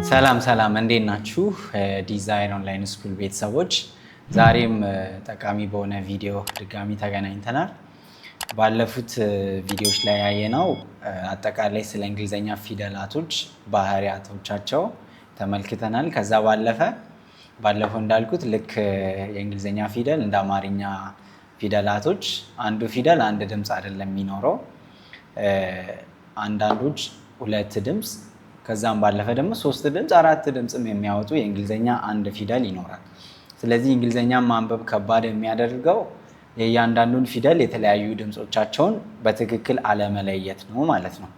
ሰላም እንዴት ናችሁ? ዲዛይን ኦንላይን ስኩል ቤተሰቦች ዛሬም ጠቃሚ በሆነ ቪዲዮ ድጋሚ ተገናኝተናል። ባለፉት ቪዲዮዎች ላይ ያየነው አጠቃላይ ስለ እንግሊዘኛ ፊደላቶች ባህሪያቶቻቸው ተመልክተናል። ከዛ ባለፈው እንዳልኩት ልክ የእንግሊዘኛ ፊደል እንደ አማርኛ ፊደላቶች አንዱ ፊደል አንድ ድምፅ አይደለም የሚኖረው፣ አንዳንዶች ሁለት ድምፅ ከዛም ባለፈ ደግሞ ሶስት ድምፅ አራት ድምፅም የሚያወጡ የእንግሊዘኛ አንድ ፊደል ይኖራል። ስለዚህ እንግሊዘኛ ማንበብ ከባድ የሚያደርገው የእያንዳንዱን ፊደል የተለያዩ ድምፆቻቸውን በትክክል አለመለየት ነው ማለት ነው።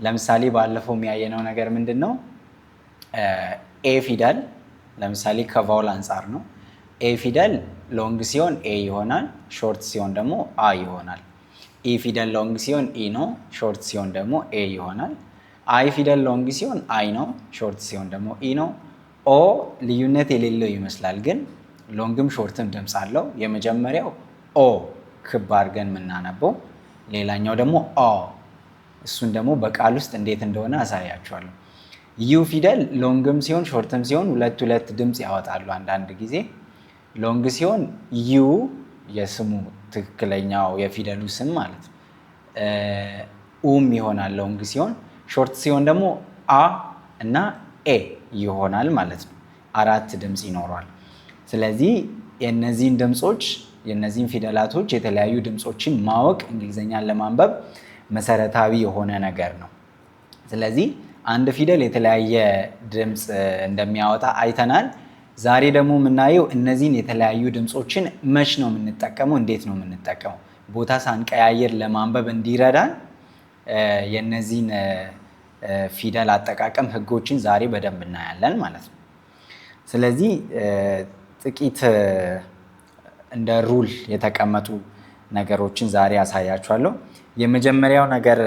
ለምሳሌ ባለፈው የሚያየነው ነገር ምንድን ነው? ኤ ፊደል ለምሳሌ ከቫውል አንጻር ነው። ኤ ፊደል ሎንግ ሲሆን ኤ ይሆናል፣ ሾርት ሲሆን ደግሞ አ ይሆናል። ኢ ፊደል ሎንግ ሲሆን ኢ ነው፣ ሾርት ሲሆን ደግሞ ኤ ይሆናል። አይ ፊደል ሎንግ ሲሆን አይ ነው፣ ሾርት ሲሆን ደግሞ ኢ ነው። ኦ ልዩነት የሌለው ይመስላል፣ ግን ሎንግም ሾርትም ድምፅ አለው። የመጀመሪያው ኦ ክብ አድርገን የምናነበው፣ ሌላኛው ደግሞ ኦ። እሱን ደግሞ በቃል ውስጥ እንዴት እንደሆነ አሳያችኋለሁ። ዩ ፊደል ሎንግም ሲሆን ሾርትም ሲሆን ሁለት ድምፅ ያወጣሉ። አንዳንድ ጊዜ ሎንግ ሲሆን ዩ የስሙ ትክክለኛው የፊደሉ ስም ማለት ነው፣ ኡም ይሆናል ሎንግ ሲሆን። ሾርት ሲሆን ደግሞ አ እና ኤ ይሆናል ማለት ነው። አራት ድምፅ ይኖረዋል። ስለዚህ የነዚህን ድምፆች የነዚህን ፊደላቶች የተለያዩ ድምፆችን ማወቅ እንግሊዝኛን ለማንበብ መሰረታዊ የሆነ ነገር ነው። ስለዚህ አንድ ፊደል የተለያየ ድምፅ እንደሚያወጣ አይተናል። ዛሬ ደግሞ የምናየው እነዚህን የተለያዩ ድምፆችን መች ነው የምንጠቀመው፣ እንዴት ነው የምንጠቀመው፣ ቦታ ሳንቀያየር ለማንበብ እንዲረዳን የነዚህን ፊደል አጠቃቀም ህጎችን ዛሬ በደንብ እናያለን ማለት ነው። ስለዚህ ጥቂት እንደ ሩል የተቀመጡ ነገሮችን ዛሬ ያሳያችኋለሁ። የመጀመሪያው ነገር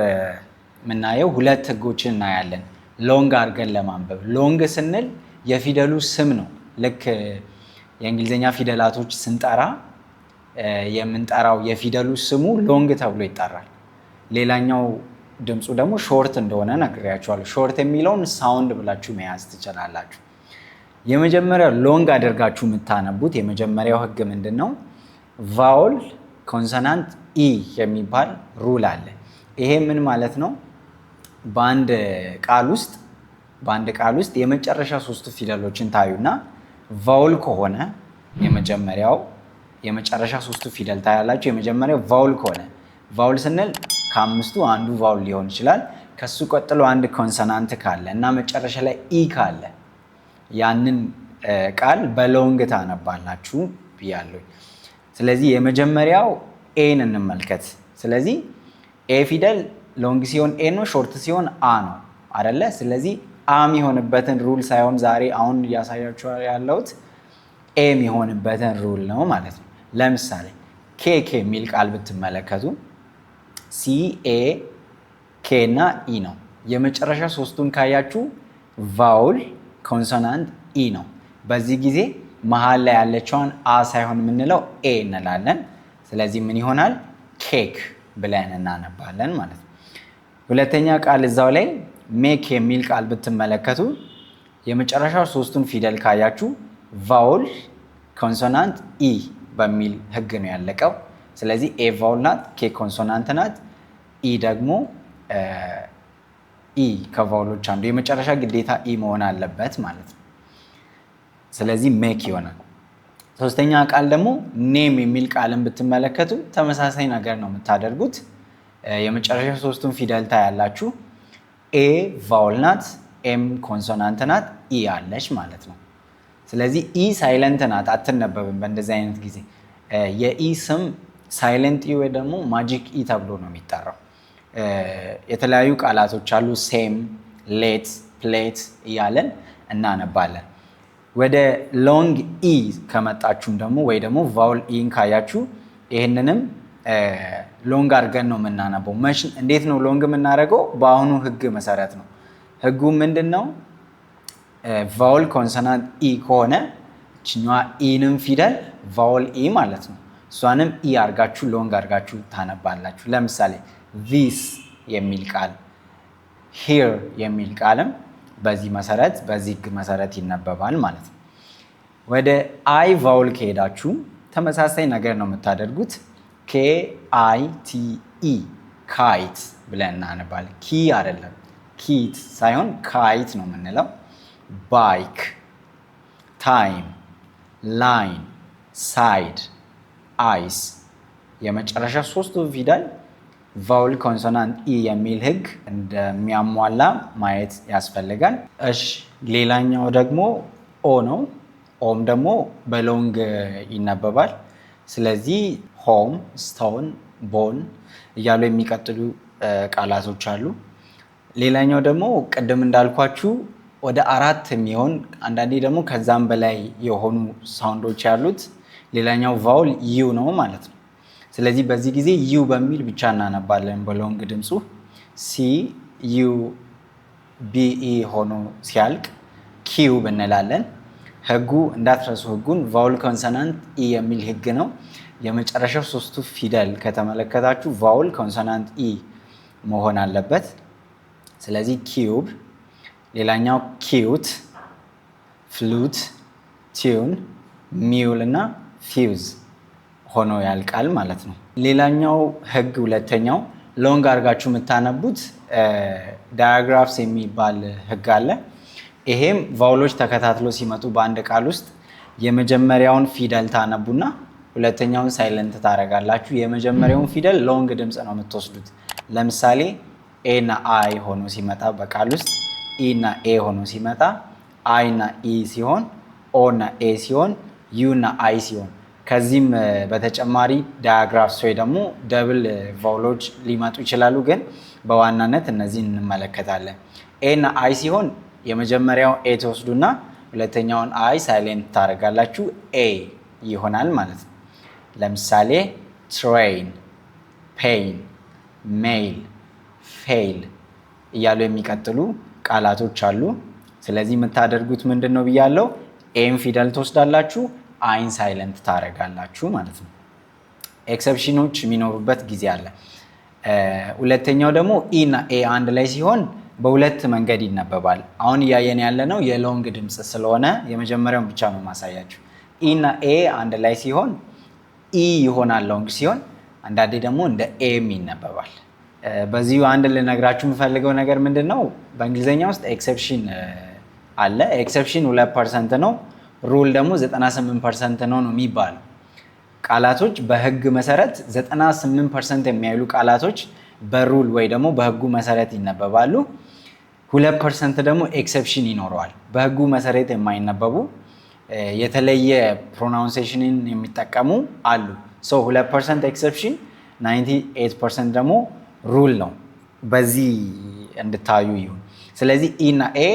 የምናየው ሁለት ህጎችን እናያለን ሎንግ አድርገን ለማንበብ። ሎንግ ስንል የፊደሉ ስም ነው። ልክ የእንግሊዝኛ ፊደላቶች ስንጠራ የምንጠራው የፊደሉ ስሙ ሎንግ ተብሎ ይጠራል። ሌላኛው ድምፁ ደግሞ ሾርት እንደሆነ ነግሬያችኋለሁ። ሾርት የሚለውን ሳውንድ ብላችሁ መያዝ ትችላላችሁ። የመጀመሪያው ሎንግ አድርጋችሁ የምታነቡት የመጀመሪያው ህግ ምንድን ነው? ቫውል ኮንሶናንት ኢ የሚባል ሩል አለ። ይሄ ምን ማለት ነው? በአንድ ቃል ውስጥ የመጨረሻ ሶስቱ ፊደሎችን ታዩና ቫውል ከሆነ የመጨረሻ ሶስቱ ፊደል ታያላችሁ። የመጀመሪያው ቫውል ከሆነ ቫውል ስንል ከአምስቱ አንዱ ቫውል ሊሆን ይችላል። ከሱ ቀጥሎ አንድ ኮንሶናንት ካለ እና መጨረሻ ላይ ኢ ካለ ያንን ቃል በሎንግ ታነባላችሁ ብያለሁ። ስለዚህ የመጀመሪያው ኤን እንመልከት። ስለዚህ ኤ ፊደል ሎንግ ሲሆን ኤ ነው፣ ሾርት ሲሆን አ ነው አይደለ? ስለዚህ አ የሚሆንበትን ሩል ሳይሆን ዛሬ አሁን እያሳያችሁ ያለሁት ኤ የሚሆንበትን ሩል ነው ማለት ነው። ለምሳሌ ኬክ የሚል ቃል ብትመለከቱ ሲ ኤ ኬ እና ኢ ነው። የመጨረሻ ሶስቱን ካያችሁ ቫውል ኮንሶናንት ኢ ነው። በዚህ ጊዜ መሀል ላይ ያለችውን አ ሳይሆን የምንለው ኤ እንላለን። ስለዚህ ምን ይሆናል? ኬክ ብለን እናነባለን ማለት ነው። ሁለተኛ ቃል እዛው ላይ ሜክ የሚል ቃል ብትመለከቱ የመጨረሻ ሶስቱን ፊደል ካያችሁ ቫውል ኮንሶናንት ኢ በሚል ህግ ነው ያለቀው። ስለዚህ ኤ ቫውል ናት፣ ኬ ኮንሶናንት ናት፣ ኢ ደግሞ ኢ ከቫውሎች አንዱ የመጨረሻ ግዴታ ኢ መሆን አለበት ማለት ነው። ስለዚህ ሜክ ይሆናል። ሶስተኛ ቃል ደግሞ ኔም የሚል ቃልን ብትመለከቱ ተመሳሳይ ነገር ነው የምታደርጉት። የመጨረሻ ሶስቱን ፊደል ታያላችሁ። ኤ ቫውል ናት፣ ኤም ኮንሶናንት ናት፣ ኢ አለች ማለት ነው። ስለዚህ ኢ ሳይለንት ናት፣ አትነበብም። በእንደዚህ አይነት ጊዜ የኢ ስም ሳይለንት ኢ ወይ ደግሞ ማጂክ ኢ ተብሎ ነው የሚጠራው። የተለያዩ ቃላቶች አሉ፣ ሴም፣ ሌት፣ ፕሌት እያለን እናነባለን። ወደ ሎንግ ኢ ከመጣችሁም ደግሞ ወይ ደግሞ ቫውል ኢን ካያችሁ ይህንንም ሎንግ አድርገን ነው የምናነበው። እንዴት ነው ሎንግ የምናደርገው? በአሁኑ ህግ መሰረት ነው። ህጉ ምንድን ነው? ቫውል ኮንሶናንት ኢ ከሆነ እችኛዋ ኢንም ፊደል ቫውል ኢ ማለት ነው። እሷንም ኢ አድርጋችሁ ሎንግ አድርጋችሁ ታነባላችሁ። ለምሳሌ ዚስ የሚል ቃል፣ ሂር የሚል ቃልም በዚህ ህግ መሰረት ይነበባል ማለት ነው። ወደ አይ ቫውል ከሄዳችሁ ተመሳሳይ ነገር ነው የምታደርጉት። KITE ካይት ብለን እናነባለን። ኪ አይደለም፣ ኪት ሳይሆን ካይት ነው የምንለው። ባይክ፣ ታይም፣ ላይን፣ ሳይድ፣ አይስ የመጨረሻ ሶስቱ ፊደል ቫውል ኮንሶናንት ኢ የሚል ህግ እንደሚያሟላ ማየት ያስፈልጋል። እሺ ሌላኛው ደግሞ ኦ ነው። ኦም ደግሞ በሎንግ ይነበባል። ስለዚህ ሆም፣ ስቶን፣ ቦን እያሉ የሚቀጥሉ ቃላቶች አሉ። ሌላኛው ደግሞ ቅድም እንዳልኳችሁ ወደ 4 የሚሆን አንዳንዴ ደግሞ ከዛም በላይ የሆኑ ሳውንዶች ያሉት ሌላኛው ቫውል ዩ ነው ማለት ነው። ስለዚህ በዚህ ጊዜ ዩ በሚል ብቻ እናነባለን በሎንግ ድምፁ። ሲ ዩ ቢኢ ሆኖ ሲያልቅ ኪው ብንላለን። ህጉ እንዳትረሱ፣ ህጉን ቫውል ኮንሶናንት ኢ የሚል ህግ ነው። የመጨረሻው ሶስቱ ፊደል ከተመለከታችሁ ቫውል ኮንሶናንት ኢ መሆን አለበት። ስለዚህ ኪዩብ፣ ሌላኛው ኪዩት፣ ፍሉት፣ ቲዩን፣ ሚውል እና ፊውዝ ሆኖ ያልቃል ማለት ነው። ሌላኛው ህግ ሁለተኛው ሎንግ አድርጋችሁ የምታነቡት ዳያግራፍስ የሚባል ህግ አለ። ይሄም ቫውሎች ተከታትሎ ሲመጡ በአንድ ቃል ውስጥ የመጀመሪያውን ፊደል ታነቡና ሁለተኛውን ሳይለንት ታደርጋላችሁ። የመጀመሪያውን ፊደል ሎንግ ድምፅ ነው የምትወስዱት። ለምሳሌ ኤ እና አይ ሆኖ ሲመጣ በቃል ውስጥ ኢ እና ኤ ሆኖ ሲመጣ አይ እና ኢ ሲሆን፣ ኦ እና ኤ ሲሆን፣ ዩ እና አይ ሲሆን፣ ከዚህም በተጨማሪ ዳያግራፍስ ወይ ደግሞ ደብል ቫውሎች ሊመጡ ይችላሉ። ግን በዋናነት እነዚህን እንመለከታለን። ኤ እና አይ ሲሆን የመጀመሪያው ኤ ተወስዱና ሁለተኛውን አይ ሳይሌንት ታደርጋላችሁ። ኤ ይሆናል ማለት ነው። ለምሳሌ ትሬን፣ ፔይን፣ ሜይል፣ ፌይል እያሉ የሚቀጥሉ ቃላቶች አሉ። ስለዚህ የምታደርጉት ምንድን ነው ብያለው? ኤም ፊደል ትወስዳላችሁ፣ አይን ሳይለንት ታደርጋላችሁ ማለት ነው። ኤክሰፕሽኖች የሚኖሩበት ጊዜ አለ። ሁለተኛው ደግሞ ኢ እና ኤ አንድ ላይ ሲሆን በሁለት መንገድ ይነበባል። አሁን እያየን ያለ ነው የሎንግ ድምፅ ስለሆነ የመጀመሪያውን ብቻ ነው ማሳያችሁ። ኢ እና ኤ አንድ ላይ ሲሆን ኢ ይሆናል ሎንግ ሲሆን፣ አንዳንዴ ደግሞ እንደ ኤም ይነበባል። በዚሁ አንድ ልነግራችሁ የምፈልገው ነገር ምንድን ነው፣ በእንግሊዝኛ ውስጥ ኤክሰፕሽን አለ። ኤክሰፕሽን 2% ነው፣ ሩል ደግሞ 98% ነው የሚባለው። ቃላቶች በህግ መሰረት 98% የሚያይሉ ቃላቶች በሩል ወይ ደግሞ በህጉ መሰረት ይነበባሉ። 2% ደግሞ ኤክሰፕሽን ይኖረዋል። በህጉ መሰረት የማይነበቡ የተለየ ፕሮናውንሴሽንን የሚጠቀሙ አሉ። 2% ኤክሰፕሽን 98% ደግሞ ሩል ነው። በዚህ እንድታዩ ይሁን። ስለዚህ ኢ እና ኤ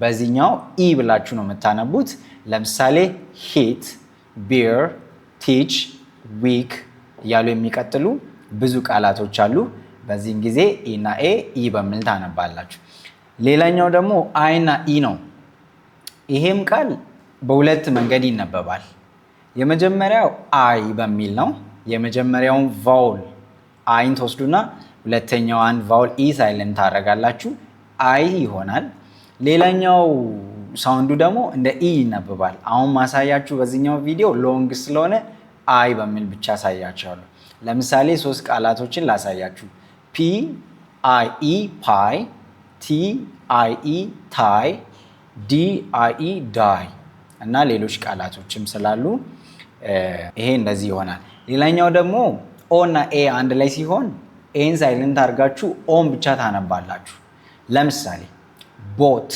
በዚህኛው ኢ ብላችሁ ነው የምታነቡት። ለምሳሌ ሂት፣ ቢር፣ ቲች፣ ዊክ እያሉ የሚቀጥሉ ብዙ ቃላቶች አሉ። በዚህም ጊዜ ኢ እና ኤ ኢ በሚል ታነባላችሁ። ሌላኛው ደግሞ አይ እና ኢ ነው። ይሄም ቃል በሁለት መንገድ ይነበባል። የመጀመሪያው አይ በሚል ነው። የመጀመሪያውን ቫውል አይን ትወስዱና ሁለተኛዋን ቫውል ኢ ሳይለንት ታደርጋላችሁ፣ አይ ይሆናል። ሌላኛው ሳውንዱ ደግሞ እንደ ኢ ይነበባል። አሁን ማሳያችሁ በዚህኛው ቪዲዮ ሎንግ ስለሆነ አይ በሚል ብቻ አሳያችኋለሁ። ለምሳሌ 3 ቃላቶችን ላሳያችሁ። ፒ አይ ኢ ፓይ፣ ቲ አይ ኢ ታይ፣ ዲ አይ ኢ ዳይ እና ሌሎች ቃላቶችም ስላሉ ይሄ እንደዚህ ይሆናል። ሌላኛው ደግሞ ኦ እና ኤ አንድ ላይ ሲሆን ኤን ሳይለንት አድርጋችሁ ኦን ብቻ ታነባላችሁ። ለምሳሌ ቦት፣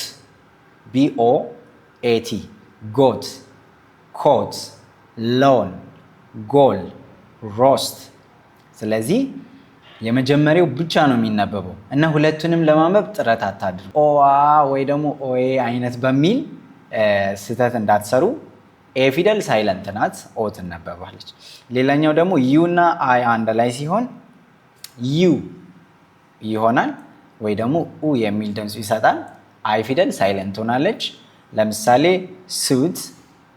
BOAT፣ ጎት፣ ኮት፣ ሎን፣ ጎል፣ ሮስት። ስለዚህ የመጀመሪያው ብቻ ነው የሚነበበው እና ሁለቱንም ለማንበብ ጥረት አታድርጉ። ኦአ ወይ ደግሞ ኦኤ አይነት በሚል ስህተት እንዳትሰሩ። ኤ ፊደል ሳይለንት ናት፣ ኦ ትነበባለች። ሌላኛው ደግሞ ዩ እና አይ አንድ ላይ ሲሆን ዩ ይሆናል ወይ ደግሞ ኡ የሚል ድምፅ ይሰጣል። አይ ፊደል ሳይለንት ሆናለች። ለምሳሌ ሱት፣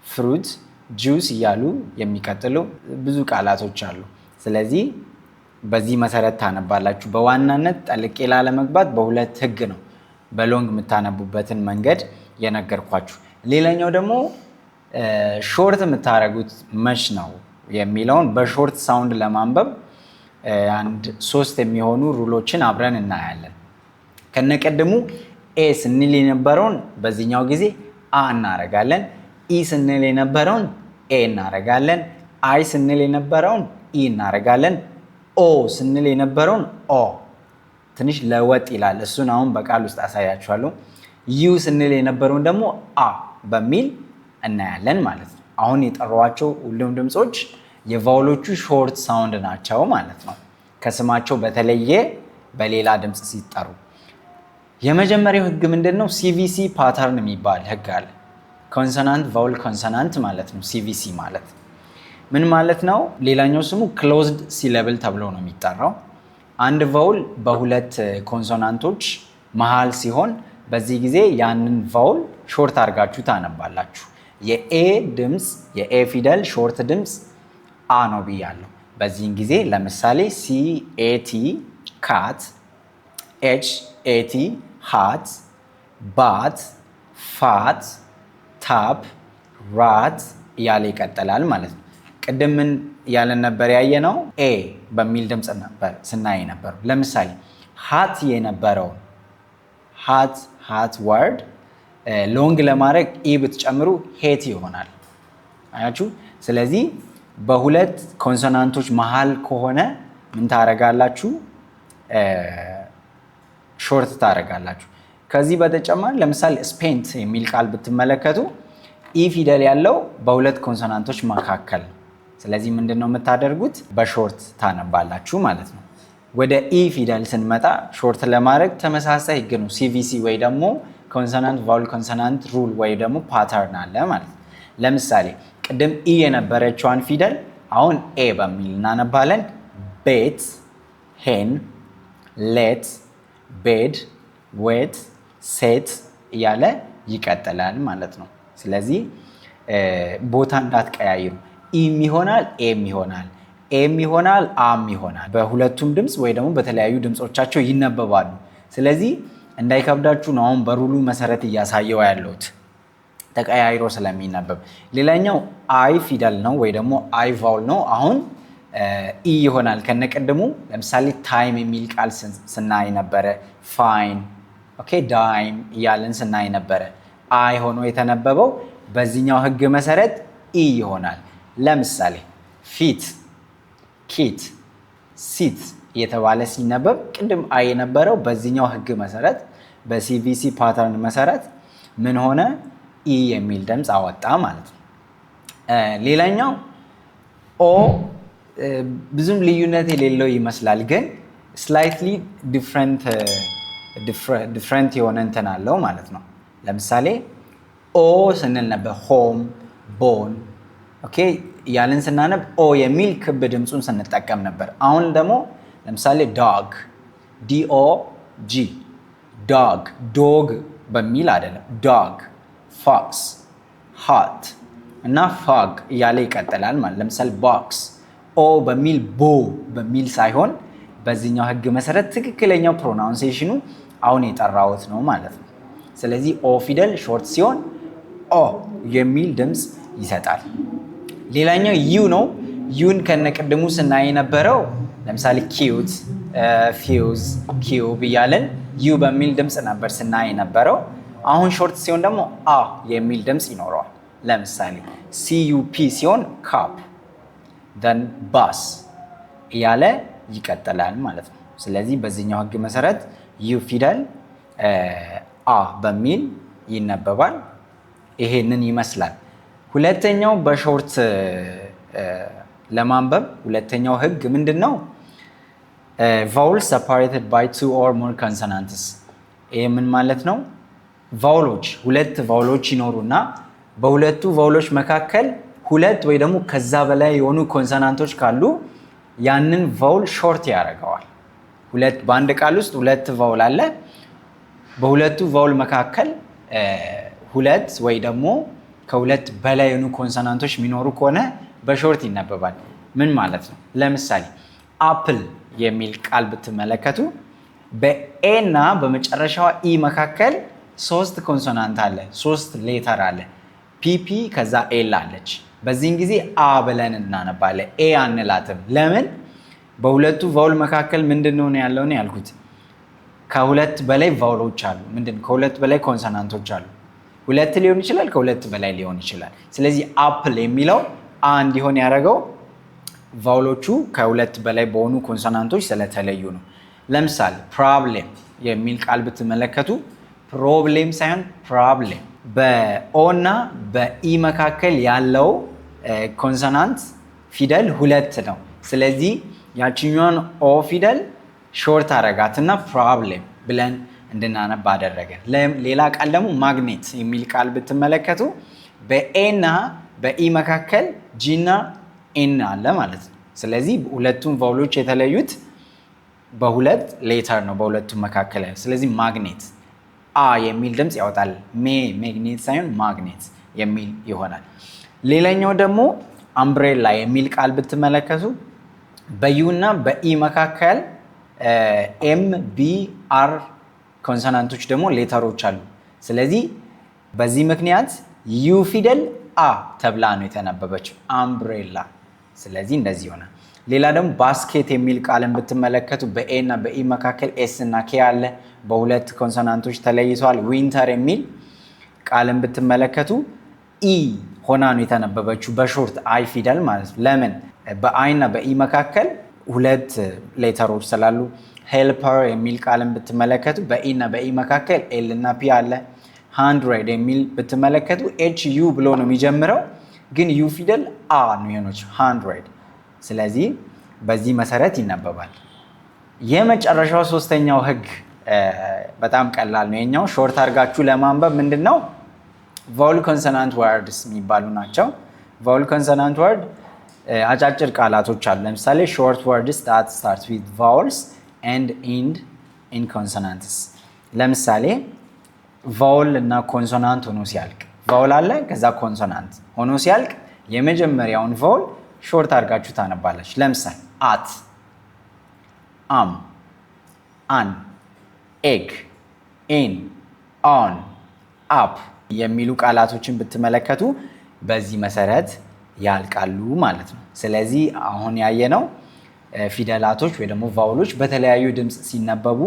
ፍሩት፣ ጁስ እያሉ የሚቀጥሉ ብዙ ቃላቶች አሉ። ስለዚህ በዚህ መሰረት ታነባላችሁ። በዋናነት ጠልቄ ላለመግባት በሁለት ህግ ነው በሎንግ የምታነቡበትን መንገድ የነገርኳችሁ። ሌላኛው ደግሞ ሾርት የምታደርጉት መች ነው የሚለውን በሾርት ሳውንድ ለማንበብ አንድ 3 የሚሆኑ ሩሎችን አብረን እናያለን። ከነቀድሙ ኤ ስንል የነበረውን በዚህኛው ጊዜ አ እናረጋለን። ኢ ስንል የነበረውን ኤ እናረጋለን። አይ ስንል የነበረውን ኢ እናረጋለን። ኦ ስንል የነበረውን ኦ ትንሽ ለወጥ ይላል። እሱን አሁን በቃል ውስጥ አሳያችኋለሁ። ዩ ስንል የነበረውን ደግሞ አ በሚል እናያለን ማለት ነው። አሁን የጠሯቸው ሁሉም ድምፆች የቫውሎቹ ሾርት ሳውንድ ናቸው ማለት ነው፣ ከስማቸው በተለየ በሌላ ድምፅ ሲጠሩ። የመጀመሪያው ህግ ምንድን ነው? ሲቪሲ ፓተርን የሚባል ህግ አለ። ኮንሶናንት ቫውል ኮንሶናንት ማለት ነው። ሲቪሲ ማለት ምን ማለት ነው? ሌላኛው ስሙ ክሎዝድ ሲለብል ተብሎ ነው የሚጠራው። አንድ ቫውል በሁለት ኮንሶናንቶች መሃል ሲሆን በዚህ ጊዜ ያንን ቫውል ሾርት አድርጋችሁ ታነባላችሁ። የኤ ድምፅ የኤ ፊደል ሾርት ድምፅ አ ነው ብያለሁ። በዚህን ጊዜ ለምሳሌ ሲኤቲ ካት፣ ኤችኤቲ ሃት፣ ባት፣ ፋት፣ ታፕ፣ ራት እያለ ይቀጥላል ማለት ነው። ቅድም ምን ያለን ነበር ያየነው? ኤ በሚል ድምፅ ነበር ስናይ ነበሩ። ለምሳሌ ሃት የነበረውን ሃት ወርድ ሎንግ ለማድረግ ኢ ብትጨምሩ ሄት ይሆናል። አያችሁ? ስለዚህ በሁለት ኮንሶናንቶች መሃል ከሆነ ምን ታረጋላችሁ? ሾርት ታረጋላችሁ። ከዚህ በተጨማሪ ለምሳሌ ስፔንት የሚል ቃል ብትመለከቱ ኢ ፊደል ያለው በሁለት ኮንሶናንቶች መካከል። ስለዚህ ምንድነው የምታደርጉት? በሾርት ታነባላችሁ ማለት ነው። ወደ ኢ ፊደል ስንመጣ ሾርት ለማድረግ ተመሳሳይ ህግ ነው። ሲቪሲ ወይ ደግሞ ኮንሶናንት ቫውል ኮንሶናንት ሩል ወይ ደግሞ ፓተርን አለ ማለት ነው። ለምሳሌ ቅድም ኢ የነበረችዋን ፊደል አሁን ኤ በሚል እናነባለን። ቤት፣ ሄን፣ ሌት፣ ቤድ፣ ዌት፣ ሴት እያለ ይቀጥላል ማለት ነው። ስለዚህ ቦታ እንዳትቀያይሩ። ኢም ይሆናል፣ ኤም ይሆናል፣ ኤም ይሆናል፣ አም ይሆናል። በሁለቱም ድምፅ ወይ ደግሞ በተለያዩ ድምፆቻቸው ይነበባሉ። ስለዚህ እንዳይከብዳችሁ ነው አሁን በሩሉ መሰረት እያሳየው ያለሁት ተቀያይሮ ስለሚነበብ። ሌላኛው አይ ፊደል ነው ወይ ደግሞ አይ ቫውል ነው። አሁን ኢ ይሆናል ከነቀድሙ። ለምሳሌ ታይም የሚል ቃል ስናይ ነበረ። ፋይን፣ ኦኬ፣ ዳይም እያለን ስናይ ነበረ። አይ ሆኖ የተነበበው በዚህኛው ህግ መሰረት ኢ ይሆናል። ለምሳሌ ፊት፣ ኪት፣ ሲት እየተባለ ሲነበብ ቅድም አይ የነበረው በዚህኛው ህግ መሰረት በሲቪሲ ፓተርን መሰረት ምን ሆነ? ኢ የሚል ድምፅ አወጣ ማለት ነው። ሌላኛው ኦ ብዙም ልዩነት የሌለው ይመስላል፣ ግን ስላይትሊ ዲፍረንት የሆነ እንትን አለው ማለት ነው። ለምሳሌ ኦ ስንል ነበር ሆም፣ ቦን፣ ኦኬ ያለን ስናነብ ኦ የሚል ክብ ድምፁን ስንጠቀም ነበር። አሁን ደግሞ ለምሳሌ ዶግ፣ ዲኦጂ፣ ዶግ፣ ዶግ በሚል አይደለም፣ ዶግ፣ ፎክስ፣ ሃት እና ፋግ እያለ ይቀጥላል ማለት። ለምሳሌ ቦክስ ኦ በሚል ቦ በሚል ሳይሆን በዚህኛው ህግ መሰረት ትክክለኛው ፕሮናውንሴሽኑ አሁን የጠራሁት ነው ማለት ነው። ስለዚህ ኦ ፊደል ሾርት ሲሆን ኦ የሚል ድምፅ ይሰጣል። ሌላኛው ዩ ነው። ዩን ከነቅድሙ ስናይ የነበረው ለምሳሌ ኪዩት፣ ፊውዝ፣ ኪዩብ እያለን ዩ በሚል ድምፅ ነበር ስናይ የነበረው። አሁን ሾርት ሲሆን ደግሞ አ የሚል ድምፅ ይኖረዋል። ለምሳሌ ሲዩፒ ሲሆን ካፕ፣ ደን ባስ እያለ ይቀጥላል ማለት ነው። ስለዚህ በዚህኛው ህግ መሰረት ዩ ፊደል አ በሚል ይነበባል። ይሄንን ይመስላል። ሁለተኛው በሾርት ለማንበብ ሁለተኛው ህግ ምንድን ነው? ቫውልስ separated by 2 or more consonants። ይሄ ምን ማለት ነው? ቫውሎች ሁለት ቫውሎች ይኖሩና በሁለቱ ቫውሎች መካከል ሁለት ወይ ደግሞ ከዛ በላይ የሆኑ ኮንሶናንቶች ካሉ ያንን ቫውል ሾርት ያደርገዋል። ሁለት በአንድ ቃል ውስጥ ሁለት ቫውል አለ። በሁለቱ ቫውል መካከል ሁለት ወይ ደግሞ ከሁለት በላይ የሆኑ ኮንሶናንቶች የሚኖሩ ከሆነ በሾርት ይነበባል። ምን ማለት ነው? ለምሳሌ አፕል የሚል ቃል ብትመለከቱ በኤ እና በመጨረሻዋ ኢ መካከል 3 ኮንሶናንት አለ፣ 3 ሌተር አለ። ፒፒ ከዛ ኤል አለች። በዚህን ጊዜ አ ብለን እናነባለን፣ ኤ አንላትም። ለምን? በሁለቱ ቫውል መካከል ምንድነው ያለው ነው ያልኩት። ከሁለት በላይ ቫውሎች አሉ። ከሁለት በላይ ኮንሶናንቶች አሉ። ሁለት ሊሆን ይችላል፣ ከሁለት በላይ ሊሆን ይችላል። ስለዚህ አፕል የሚለው አ እንዲሆን ያደረገው ቫውሎቹ ከሁለት በላይ በሆኑ ኮንሶናንቶች ስለተለዩ ነው። ለምሳሌ ፕሮብሌም የሚል ቃል ብትመለከቱ ፕሮብሌም ሳይሆን ፕሮብሌም። በኦ እና በኢ መካከል ያለው ኮንሶናንት ፊደል 2 ነው። ስለዚህ ያችኛዋን ኦ ፊደል ሾርት አረጋትና ፕሮብሌም ብለን እንድናነብ አደረገ። ሌላ ቃል ደግሞ ማግኔት የሚል ቃል ብትመለከቱ በኤ እና በኢ መካከል ጂ እና ኤን አለ ማለት ነው። ስለዚህ ሁለቱም ቫውሎች የተለዩት በሁለት ሌተር ነው በሁለቱም መካከል። ስለዚህ ማግኔት አ የሚል ድምፅ ያወጣል። ሜግኔት ሳይሆን ማግኔት የሚል ይሆናል። ሌላኛው ደግሞ አምብሬላ የሚል ቃል ብትመለከቱ በዩ እና በኢ መካከል ኤም ቢ አር ኮንሶናንቶች ደግሞ ሌተሮች አሉ። ስለዚህ በዚህ ምክንያት ዩ ፊደል አ ተብላ ነው የተነበበችው አምብሬላ። ስለዚህ እንደዚህ ይሆናል። ሌላ ደግሞ ባስኬት የሚል ቃልን ብትመለከቱ በኤ እና በኢ መካከል ኤስ እና ኬ አለ፣ በሁለት ኮንሶናንቶች ተለይተዋል። ዊንተር የሚል ቃልን ብትመለከቱ ኢ ሆና ነው የተነበበችው በሾርት አይ ፊደል ማለት ነው። ለምን? በአይ እና በኢ መካከል ሁለት ሌተሮች ስላሉ። ሄልፐር የሚል ቃልን ብትመለከቱ በኢ እና በኢ መካከል ኤል እና ፒ አለ። ሃንድሬድ የሚል ብትመለከቱ ኤች ዩ ብሎ ነው የሚጀምረው፣ ግን ዩ ፊደል አ ነው የሆነችው ሃንድሬድ። ስለዚህ በዚህ መሰረት ይነበባል። የመጨረሻው ሶስተኛው ህግ በጣም ቀላል ነው። የኛው ሾርት አድርጋችሁ ለማንበብ ምንድነው ቫውል ኮንሶናንት ወርድስ የሚባሉ ናቸው። ቫውል ኮንሶናንት ወርድ አጫጭር ቃላቶች አሉ። ለምሳሌ ሾርት ወርድስ that start with vowels and end in consonants። ለምሳሌ ቫውል እና ኮንሶናንት ሆኖ ሲያልቅ ቫውል አለ፣ ከዛ ኮንሶናንት ሆኖ ሲያልቅ የመጀመሪያውን ቫውል ሾርት አድርጋችሁ ታነባላችሁ። ለምሳሌ አት፣ አም፣ አን፣ ኤግ፣ ኢን፣ ኦን፣ አፕ የሚሉ ቃላቶችን ብትመለከቱ በዚህ መሰረት ያልቃሉ ማለት ነው። ስለዚህ አሁን ያየነው ፊደላቶች ወይ ደግሞ ቫውሎች በተለያዩ ድምፅ ሲነበቡ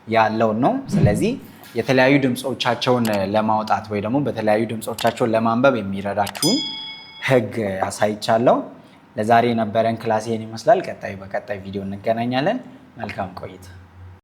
ያለውን ነው። ስለዚህ የተለያዩ ድምፆቻቸውን ለማውጣት ወይ ደግሞ በተለያዩ ድምፆቻቸውን ለማንበብ የሚረዳችሁን ህግ አሳይቻለሁ። ለዛሬ የነበረን ክላስ ይሄን ይመስላል። በቀጣይ ቪዲዮ እንገናኛለን። መልካም ቆይታ